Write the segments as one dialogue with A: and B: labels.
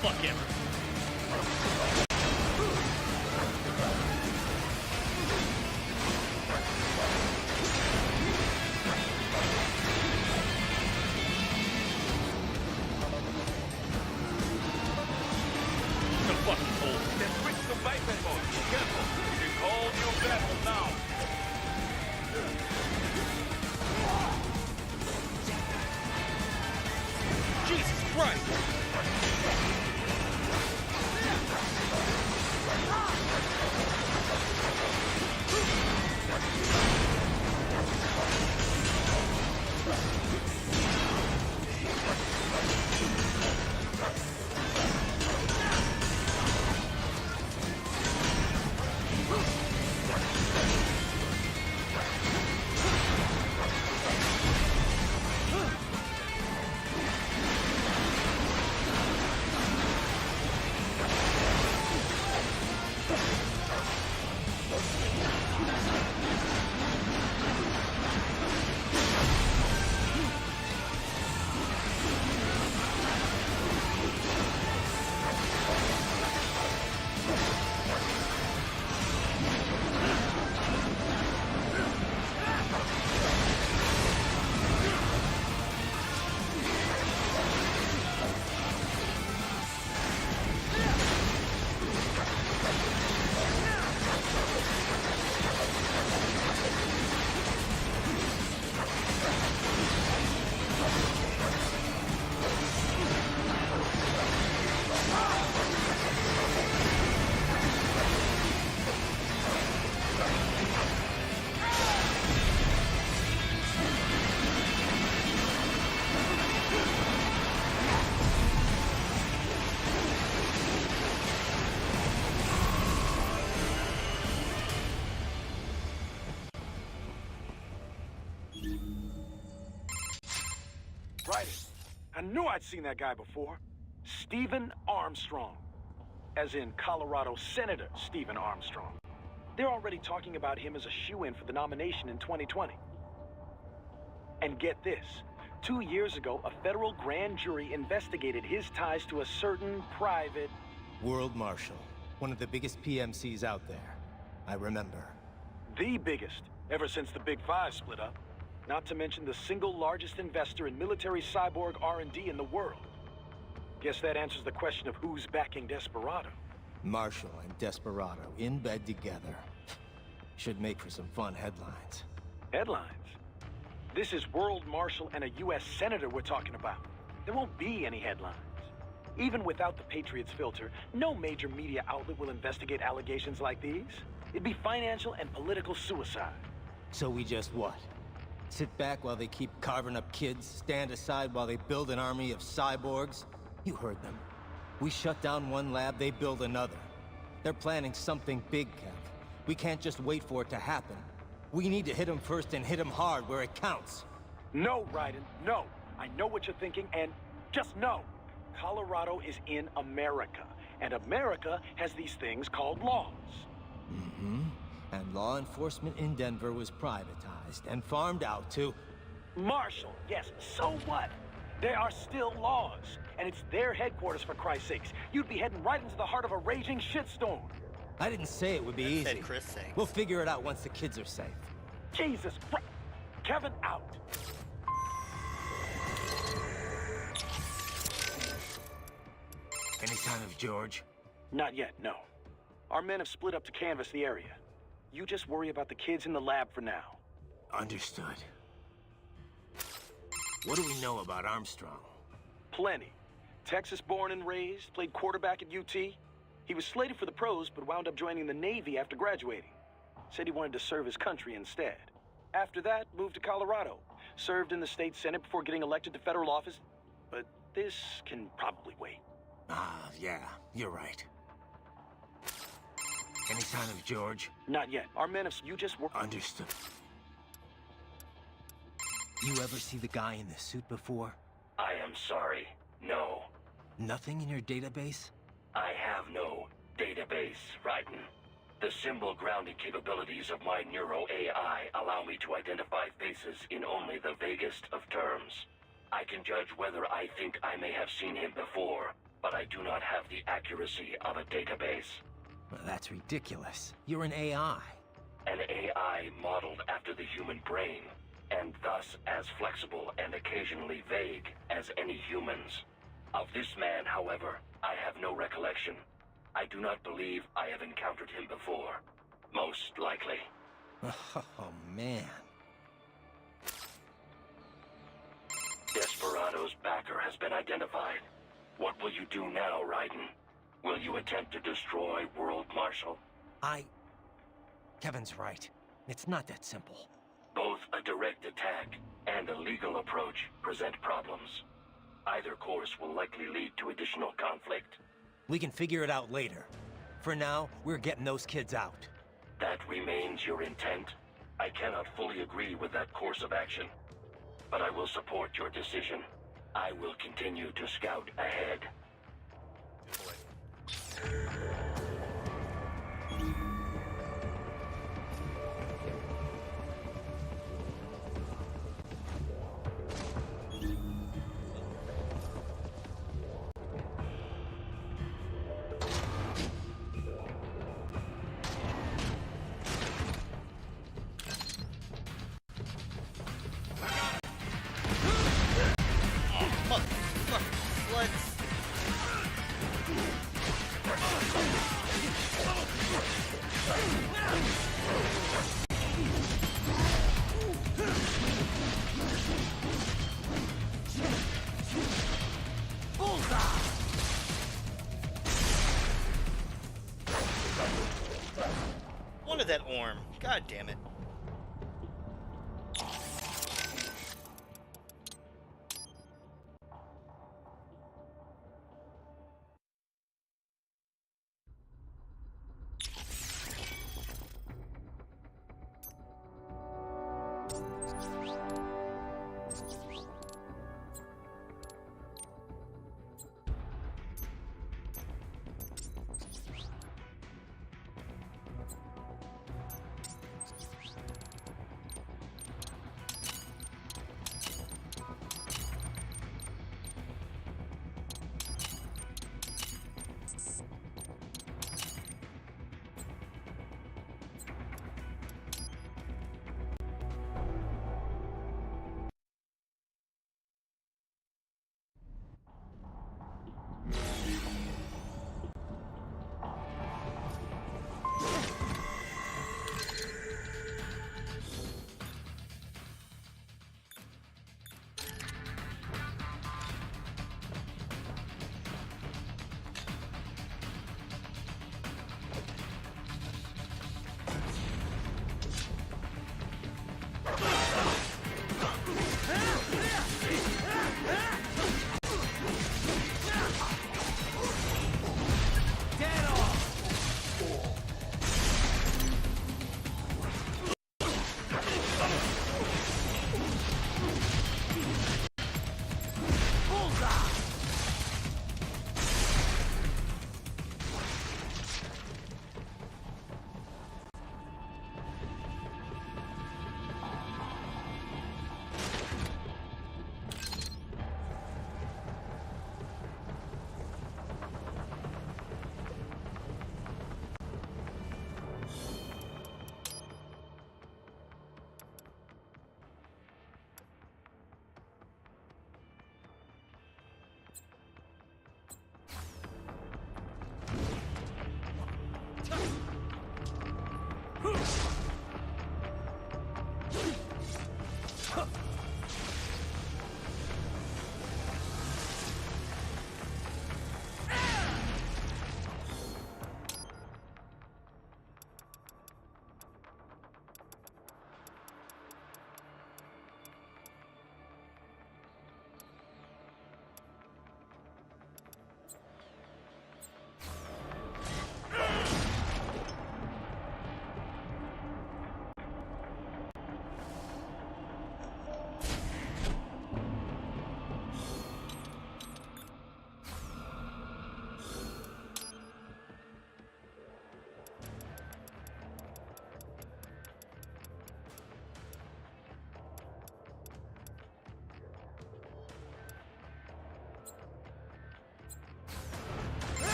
A: fuck ever. The fucking hole.
B: Then switch to Viper mode. Careful. It is all new battle now.
A: Jesus Christ!
B: Right. I knew I'd seen that guy before. Stephen Armstrong. As in Colorado Senator Stephen Armstrong. They're already talking about him as a shoo-in for the nomination in 2020. And get this. 2 years ago, a federal grand jury investigated his ties to a certain private...
C: World Marshal. One of the biggest PMCs out there. I remember.
B: The biggest, ever since the Big Five split up. Not to mention the single largest investor in military cyborg R&D in the world. Guess that answers the question of who's backing Desperado.
C: Marshall and Desperado in bed together. Should make for some fun headlines.
B: Headlines? This is World Marshal and a U.S. Senator we're talking about. There won't be any headlines. Even without the Patriots filter, no major media outlet will investigate allegations like these. It'd be financial and political suicide.
C: So we just what? Sit back while they keep carving up kids, stand aside while they build an army of cyborgs? You heard them. We shut down one lab, they build another. They're planning something big, Kev. We can't just wait for it to happen. We need to hit them first and hit them hard where it counts.
B: No, Raiden, no. I know what you're thinking, and just no. Colorado is in America, and America has these things called laws.
C: Mm-hmm. And law enforcement in Denver was privatized and farmed out to...
B: Marshall, yes, so what? There are still laws, and it's their headquarters, for Christ's sakes. You'd be heading right into the heart of a raging shitstorm.
C: I didn't say it would be easy.
A: Said Chris saying.
C: We'll figure it out once the kids are safe.
B: Jesus Christ. Kevin, out.
C: Any sign of George?
B: Not yet, no. Our men have split up to canvass the area. You just worry about the kids in the lab for now.
C: Understood. What do we know about Armstrong?
B: Plenty. Texas born and raised, played quarterback at UT. He was slated for the pros, but wound up joining the Navy after graduating. Said he wanted to serve his country instead. After that, moved to Colorado. Served in the state senate before getting elected to federal office. But this can probably wait.
C: Yeah, you're right. Any sign of George?
B: Not yet. Our men have... You just were...
C: Understood. You ever see the guy in the suit before?
D: I am sorry. No.
C: Nothing in your database?
D: I have no database, Raiden. The symbol grounding capabilities of my Neuro AI allow me to identify faces in only the vaguest of terms. I can judge whether I think I may have seen him before, but I do not have the accuracy of a database.
C: Well, that's ridiculous. You're an AI.
D: An AI modeled after the human brain, and thus as flexible and occasionally vague as any humans. Of this man, however, I have no recollection. I do not believe I have encountered him before. Most likely.
C: Oh, man.
D: Desperado's backer has been identified. What will you do now, Raiden? Will you attempt to destroy World Marshal?
C: Kevin's right. It's not that simple.
D: Both a direct attack and a legal approach present problems. Either course will likely lead to additional conflict.
C: We can figure it out later. For now, we're getting those kids out.
D: That remains your intent? I cannot fully agree with that course of action, but I will support your decision. I will continue to scout ahead.
E: Wanted that orm. God damn it.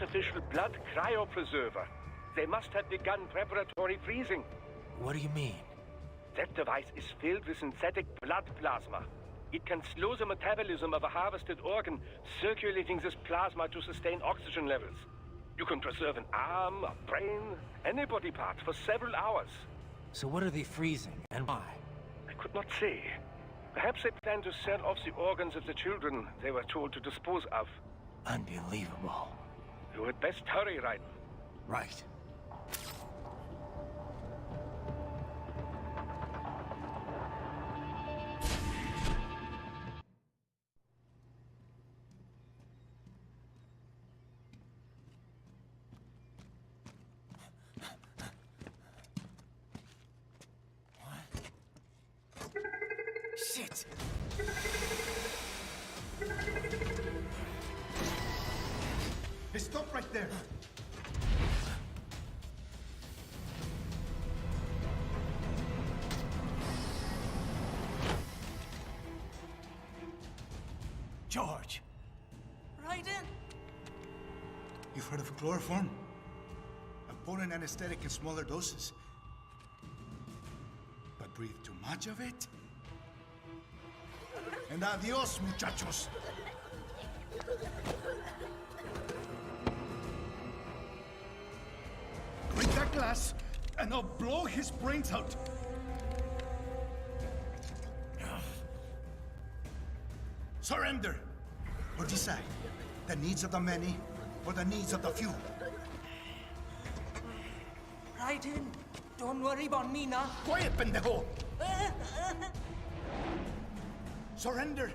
F: artificial blood cryopreserver. They must have begun preparatory freezing.
C: What do you mean?
F: That device is filled with synthetic blood plasma. It can slow the metabolism of a harvested organ, circulating this plasma to sustain oxygen levels. You can preserve an arm, a brain, any body part for several hours.
C: So what are they freezing, and why?
F: I could not say. Perhaps they plan to sell off the organs of the children they were told to dispose of.
C: Unbelievable.
F: You had best hurry, Raiden.
C: Right. Shit!
G: Hey, stop right there!
C: George!
G: Right in! You've heard of chloroform? A potent anesthetic in smaller doses. But breathe too much of it? And adios, muchachos! Break that glass, and I'll blow his brains out! Surrender! Or decide, the needs of the many, or the needs of the few.
H: Raiden, don't worry about me now.
G: Quiet, pendejo! Surrender!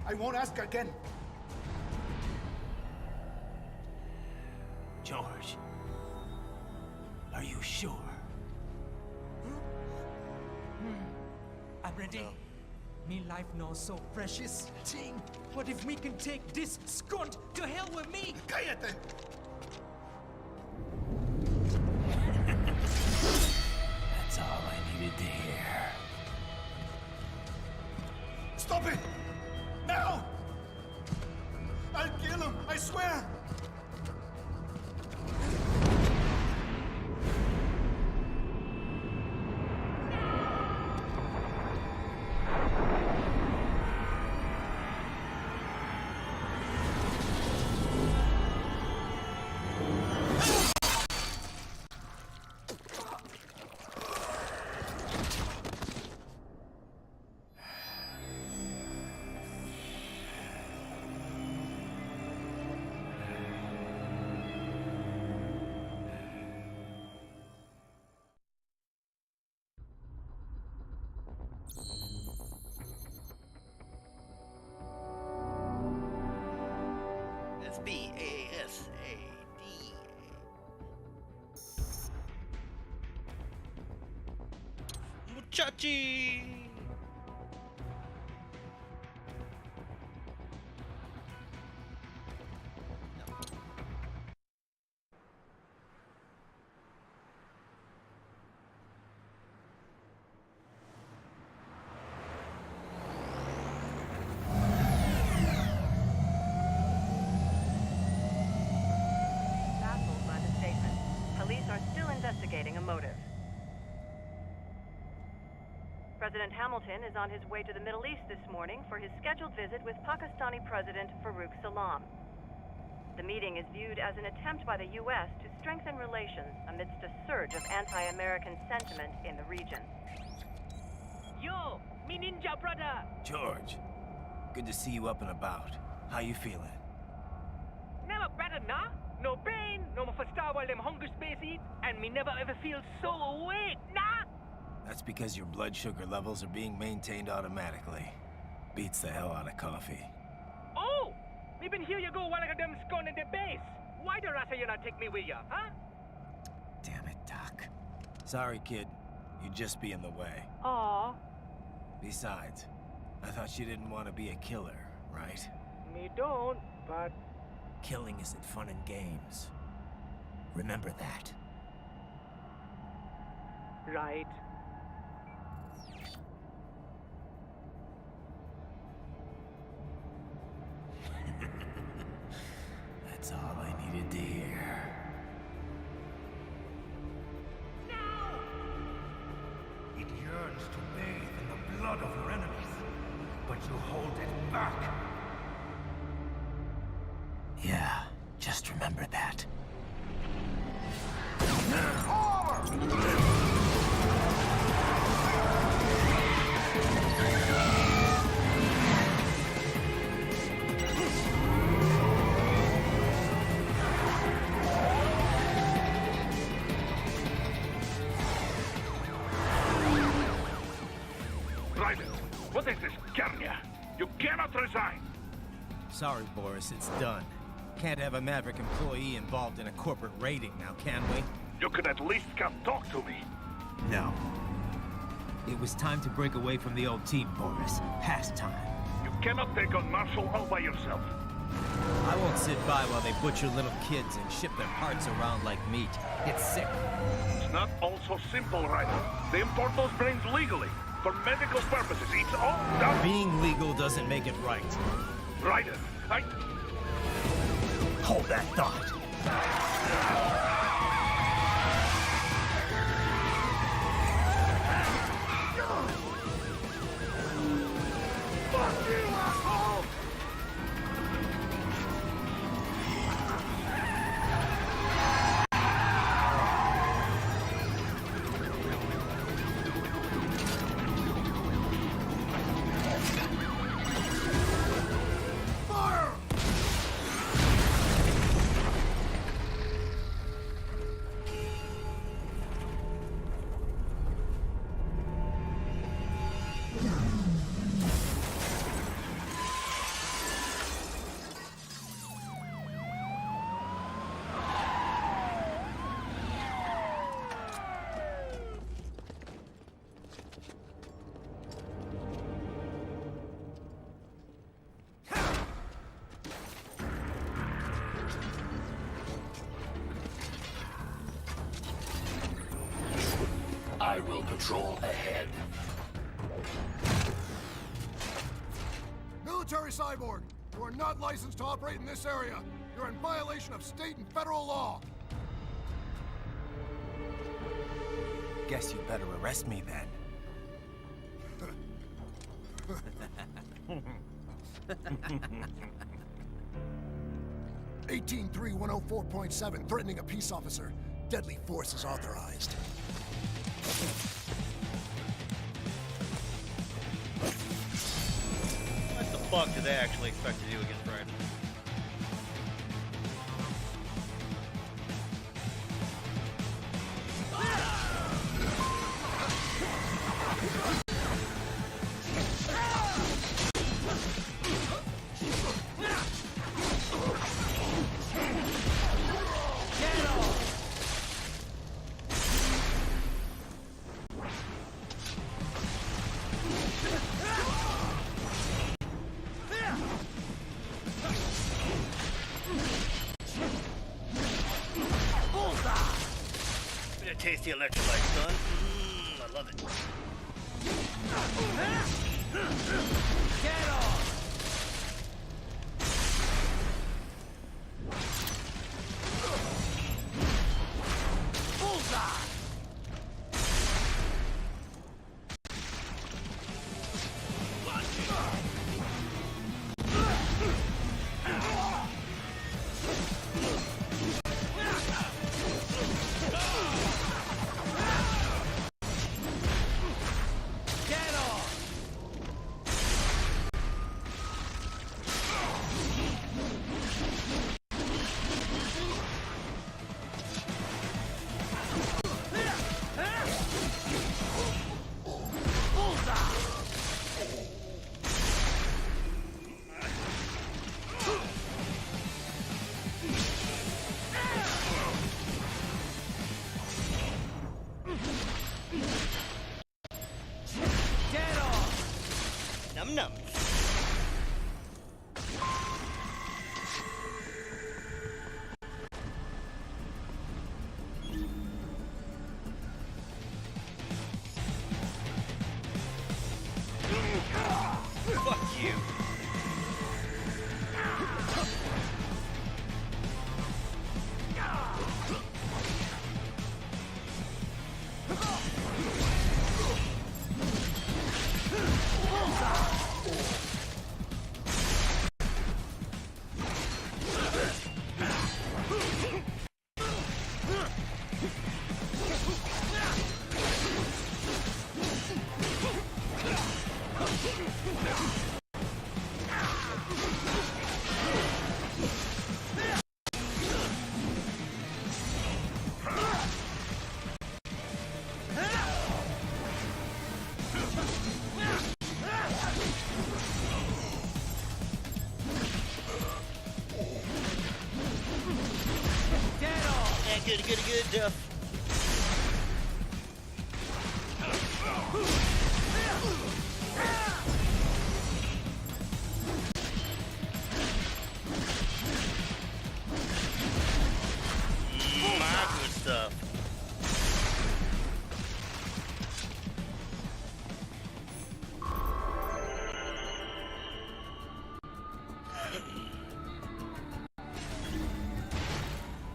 G: I won't ask again.
C: George. Are you sure?
H: I'm ready. Me life now so precious. Ting, what if we can take this skunt to hell with me?
G: Cállate!
C: That's all I needed to hear.
G: Stop it! Now! I'll kill him, I swear!
E: Muchachi!
I: Baffled by the statement, police are still investigating a motive. President Hamilton is on his way to the Middle East this morning for his scheduled visit with Pakistani President Farouk Salam. The meeting is viewed as an attempt by the U.S. to strengthen relations amidst a surge of anti-American sentiment in the region.
H: Yo, me ninja brother.
C: George, good to see you up and about. How you feeling?
H: Never better, nah? No pain, no more for star while them hunger space eat, and me never ever feel so awake, nah?
C: That's because your blood sugar levels are being maintained automatically. Beats the hell out of coffee.
H: Oh! Me been here you go while I got them scone in the base. Why the rasta you not take me with ya, huh?
C: Damn it, Doc. Sorry, kid. You'd just be in the way.
H: Aw,
C: Besides, I thought you didn't want to be a killer, right?
H: me don't, but...
C: Killing isn't fun and games. Remember that.
H: Right. but you hold it back.
C: Yeah, just remember that.
F: Raiden, what is this, Garnia? You cannot resign!
C: Sorry, Boris, it's done. Can't have a Maverick employee involved in a corporate raiding now, can we?
F: You could at least come talk to me.
C: No. It was time to break away from the old team, Boris. Past time.
F: You cannot take on Marshall all by yourself.
C: I won't sit by while they butcher little kids and ship their parts around like meat. It's sick.
F: It's not all so simple, Raiden. They import those brains legally. For medical purposes, it's all done.
C: Being legal doesn't make it right.
F: Raiden,
C: Hold that thought.
F: Fuck you, asshole!
D: I will patrol ahead.
J: Military cyborg, you are not licensed to operate in this area. You're in violation of state and federal law.
C: Guess you better arrest me then.
J: 183-104.7, threatening a peace officer. Deadly force is authorized.
E: What the fuck do they actually expect to do against Raiden? Tasty electrolyte, son. I love it. Get off! Bullseye! Num. Fuck you. Yeah, good, Duff. My good stuff.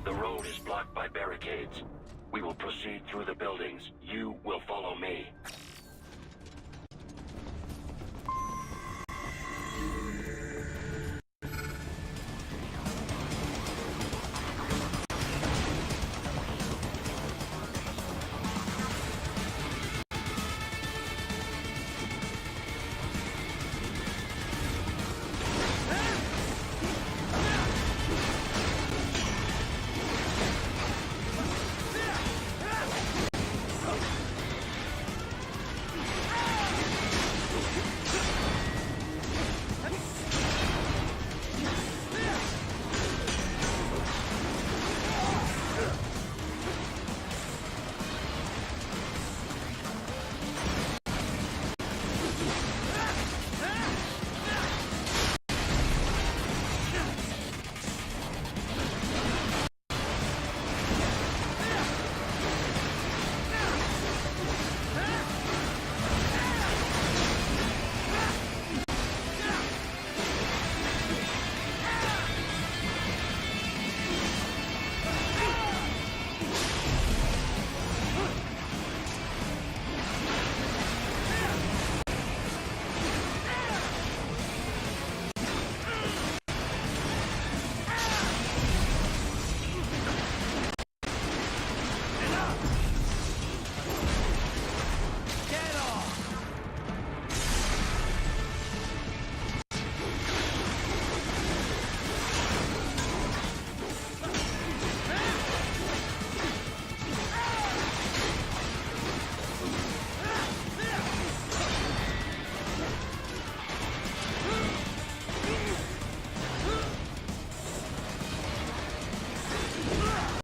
D: The road is blocked by barricades. We will proceed through the buildings. You will follow me.